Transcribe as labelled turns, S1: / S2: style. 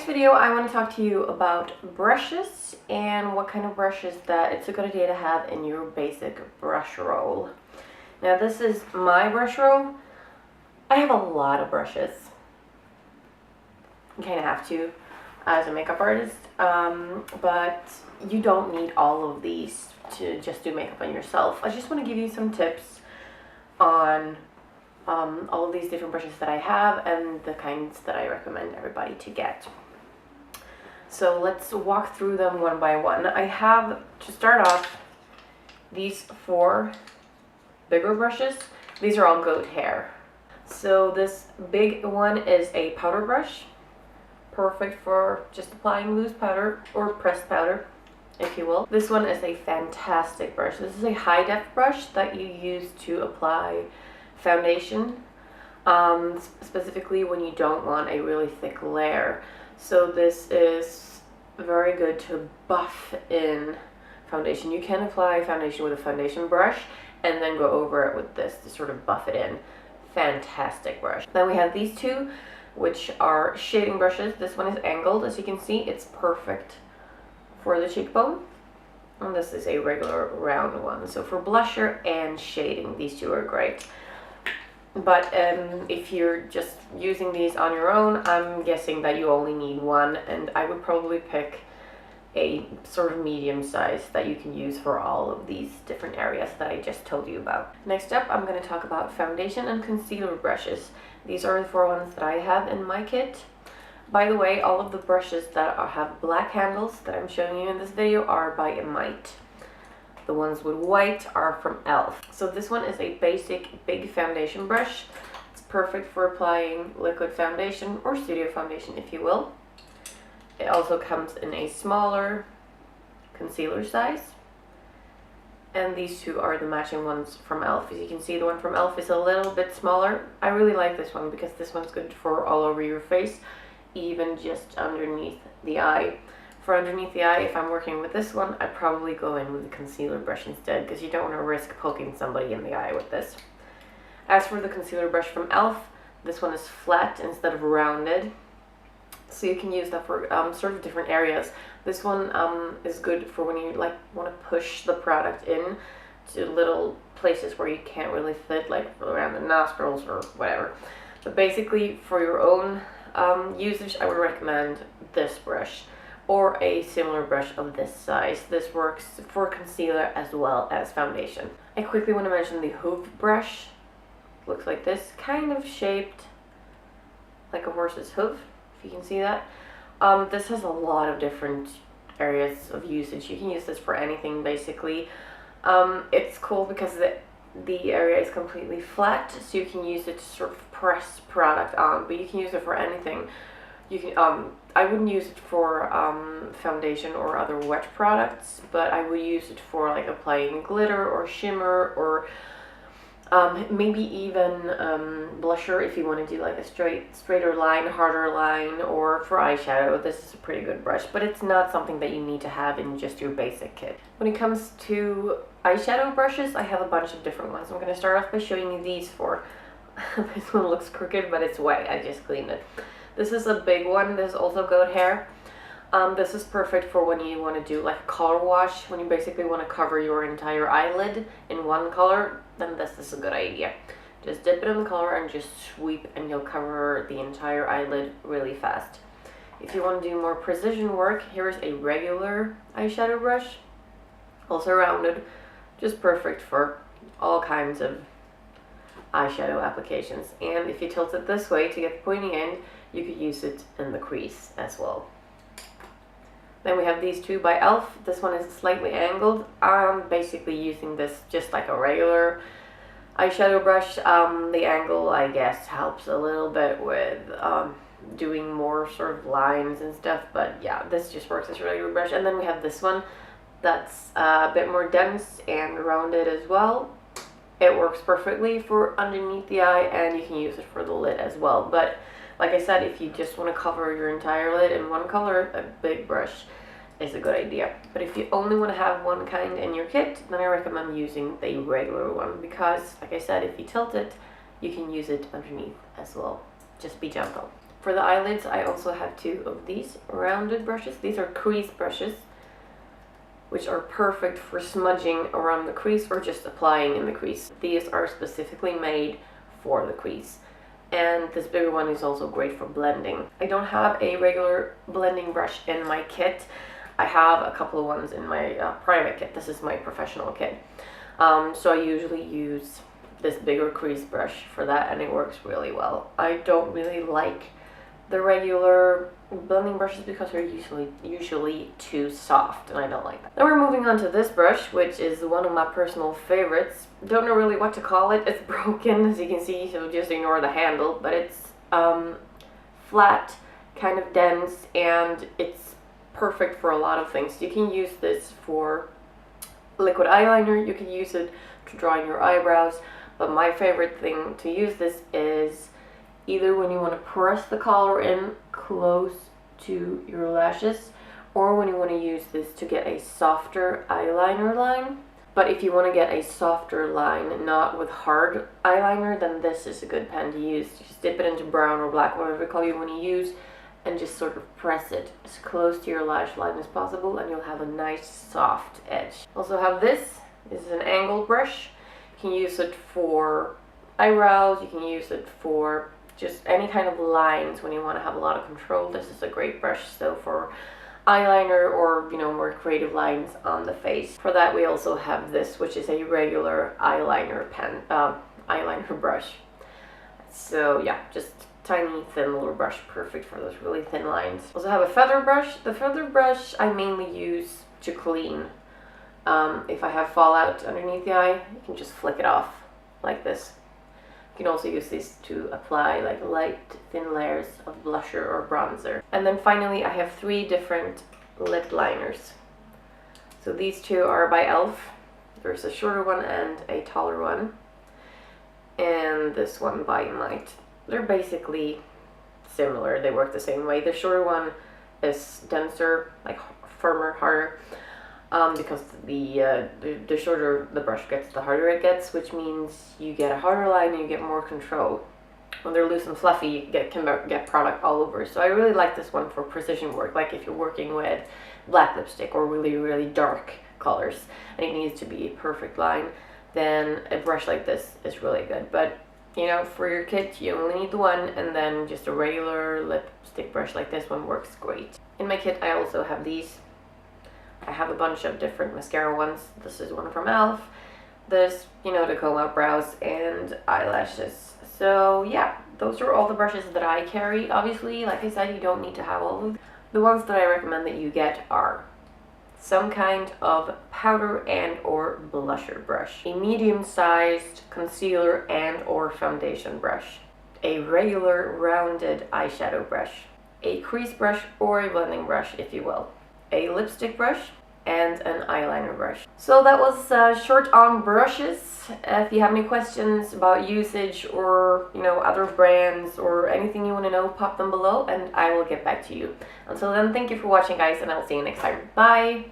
S1: video, I want to talk to you about brushes and what kind of brushes that it's a good idea to have in your basic brush roll. Now this is my brush roll. I have a lot of brushes. You kind of have to as a makeup artist, but you don't need all of these to just do makeup on yourself. I just want to give you some tips on all of these different brushes that I have and the kinds that I recommend everybody to get. So let's walk through them one by one. I have, to start off, these 4 bigger brushes. These are all goat hair. So this big one is a powder brush, perfect for just applying loose powder or pressed powder, if you will. This one is a fantastic brush. This is a high def brush that you use to apply foundation, specifically when you don't want a really thick layer. So this is very good to buff in foundation. You can apply foundation with a foundation brush and then go over it with this to sort of buff it in. Fantastic brush. Then we have these 2, which are shading brushes. This one is angled, as you can see. It's perfect for the cheekbone. And this is a regular round one. So for blusher and shading, these 2 are great. But if you're just using these on your own, I'm guessing that you only need one, and I would probably pick a sort of medium size that you can use for all of these different areas that I just told you about. Next up, I'm going to talk about foundation and concealer brushes. These are the 4 ones that I have in my kit. By the way, all of the brushes that have black handles that I'm showing you in this video are by Mite. The ones with white are from E.l.f. So this one is a basic big foundation brush. It's perfect for applying liquid foundation or studio foundation, if you will. It also comes in a smaller concealer size. And these 2 are the matching ones from E.l.f. As you can see, the one from E.l.f. is a little bit smaller. I really like this one because this one's good for all over your face, even just underneath the eye. For underneath the eye, if I'm working with this one, I'd probably go in with the concealer brush instead, because you don't want to risk poking somebody in the eye with this. As for the concealer brush from E.l.f., this one is flat instead of rounded, so you can use that for sort of different areas. This one is good for when you want to push the product in to little places where you can't really fit, like around the nostrils or whatever. But basically, for your own usage, I would recommend this brush, or a similar brush of this size. This works for concealer as well as foundation. I quickly want to mention the hoof brush. Looks like this, kind of shaped like a horse's hoof, if you can see that. This has a lot of different areas of usage. You can use this for anything, basically. It's cool because the area is completely flat, so you can use it to sort of press product on, but you can use it for anything. You can, I wouldn't use it for foundation or other wet products, but I would use it for like applying glitter or shimmer, or maybe even blusher if you want to do like a straighter line, harder line, or for eyeshadow. This is a pretty good brush, but it's not something that you need to have in just your basic kit. When it comes to eyeshadow brushes, I have a bunch of different ones. I'm going to start off by showing you these 4. This one looks crooked, but it's white. I just cleaned it. This is a big one. This is also goat hair. This is perfect for when you want to do like a color wash, when you basically want to cover your entire eyelid in one color, then this is a good idea. Just dip it in the color and just sweep, and you'll cover the entire eyelid really fast. If you want to do more precision work, here's a regular eyeshadow brush, also rounded, just perfect for all kinds of eyeshadow applications. And if you tilt it this way to get the pointy end, you could use it in the crease as well. Then we have these 2 by E.l.f. This one is slightly angled. I'm basically using this just like a regular eyeshadow brush. The angle, I guess, helps a little bit with doing more sort of lines and stuff, but yeah, this just works as a regular brush. And then we have this one that's a bit more dense and rounded as well. It works perfectly for underneath the eye, and you can use it for the lid as well. But like I said, if you just want to cover your entire lid in one color, a big brush is a good idea. But if you only want to have one kind in your kit, then I recommend using the regular one, because like I said, if you tilt it, you can use it underneath as well. Just be gentle. For the eyelids, I also have two of these rounded brushes. These are crease brushes, which are perfect for smudging around the crease or just applying in the crease. These are specifically made for the crease. And this bigger one is also great for blending. I don't have a regular blending brush in my kit. I have a couple of ones in my private kit. This is my professional kit. So I usually use this bigger crease brush for that, and it works really well. I don't really like the regular blending brushes because they're usually too soft, and I don't like that. Now we're moving on to this brush, which is one of my personal favorites. Don't know really what to call it. It's broken, as you can see, so just ignore the handle, but it's flat, kind of dense, and it's perfect for a lot of things. You can use this for liquid eyeliner, you can use it to draw in your eyebrows, but my favorite thing to use this is either when you want to press the color in close to your lashes, or when you want to use this to get a softer eyeliner line. But if you want to get a softer line, not with hard eyeliner, then this is a good pen to use. Just dip it into brown or black, whatever color you want to use, and just sort of press it as close to your lash line as possible, and you'll have a nice soft edge. Also have this. This is an angled brush. You can use it for eyebrows, you can use it for just any kind of lines when you want to have a lot of control. This is a great brush, so for eyeliner or, you know, more creative lines on the face. For that we also have this, which is a regular eyeliner pen, eyeliner brush. So yeah, just tiny thin little brush, perfect for those really thin lines. Also have a feather brush. The feather brush I mainly use to clean. If I have fallout underneath the eye, you can just flick it off like this. You can also use this to apply like light thin layers of blusher or bronzer. And then finally I have three different lip liners. So these two are by E.l.f. There's a shorter one and a taller one. And this one by Might. They're basically similar, they work the same way. The shorter one is denser, like firmer, harder. Because the shorter the brush gets, the harder it gets, which means you get a harder line and you get more control. When they're loose and fluffy, you can get product all over. So I really like this one for precision work, like if you're working with black lipstick or really, really dark colors and it needs to be a perfect line, then a brush like this is really good. But you know, for your kit, you only need the one, and then just a regular lipstick brush like this one works great. In my kit, I also have these. I have a bunch of different mascara ones. This is one from E.l.f. This, you know, to comb out brows and eyelashes. So yeah, those are all the brushes that I carry. Obviously, like I said, you don't need to have all of them. The ones that I recommend that you get are some kind of powder and or blusher brush, a medium-sized concealer and or foundation brush, a regular rounded eyeshadow brush, a crease brush or a blending brush, if you will, a lipstick brush, and an eyeliner brush. So that was short on brushes. If you have any questions about usage or, you know, other brands or anything you want to know, pop them below and I will get back to you. Until then, thank you for watching, guys, and I'll see you next time. Bye!